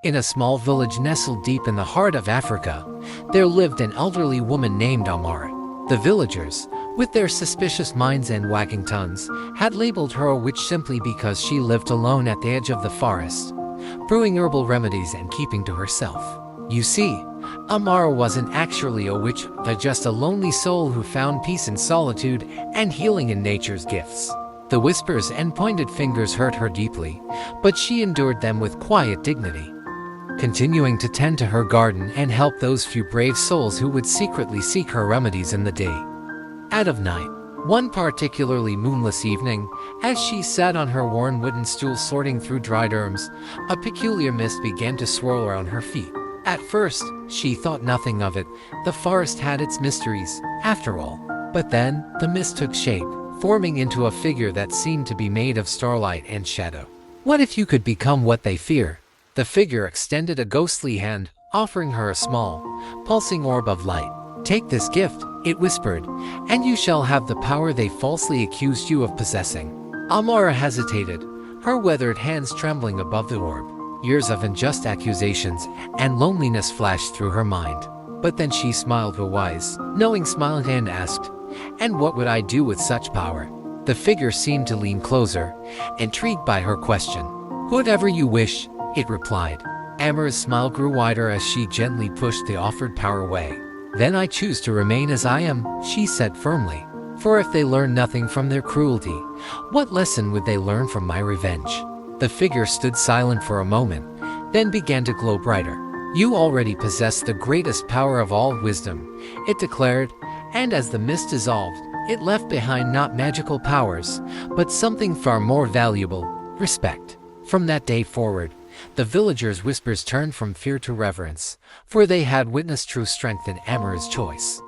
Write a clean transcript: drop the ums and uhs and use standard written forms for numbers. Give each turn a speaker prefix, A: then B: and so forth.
A: In a small village nestled deep in the heart of Africa, there lived an elderly woman named Amara. The villagers, with their suspicious minds and wagging tongues, had labeled her a witch simply because she lived alone at the edge of the forest, brewing herbal remedies and keeping to herself. You see, Amara wasn't actually a witch, but just a lonely soul who found peace in solitude and healing in nature's gifts. The whispers and pointed fingers hurt her deeply, but she endured them with quiet dignity, continuing to tend to her garden and help those few brave souls who would secretly seek her remedies in the day. Out of night, one particularly moonless evening, as she sat on her worn wooden stool sorting through dried herbs, a peculiar mist began to swirl around her feet. At first, she thought nothing of it. The forest had its mysteries, after all. But then, the mist took shape, forming into a figure that seemed to be made of starlight and shadow. What if you could become what they fear? The figure extended a ghostly hand, offering her a small, pulsing orb of light. Take this gift, it whispered, and you shall have the power they falsely accused you of possessing. Amara hesitated, her weathered hands trembling above the orb. Years of unjust accusations and loneliness flashed through her mind. But then she smiled a wise, knowing smile and asked, "And what would I do with such power?" The figure seemed to lean closer, intrigued by her question. "Whatever you wish," it replied. Amara's smile grew wider as she gently pushed the offered power away. "Then I choose to remain as I am," she said firmly. "For if they learn nothing from their cruelty, what lesson would they learn from my revenge?" The figure stood silent for a moment, then began to glow brighter. "You already possess the greatest power of all wisdom," it declared, and as the mist dissolved, it left behind not magical powers, but something far more valuable: respect. From that day forward, the villagers' whispers turned from fear to reverence, for they had witnessed true strength in Amara's choice.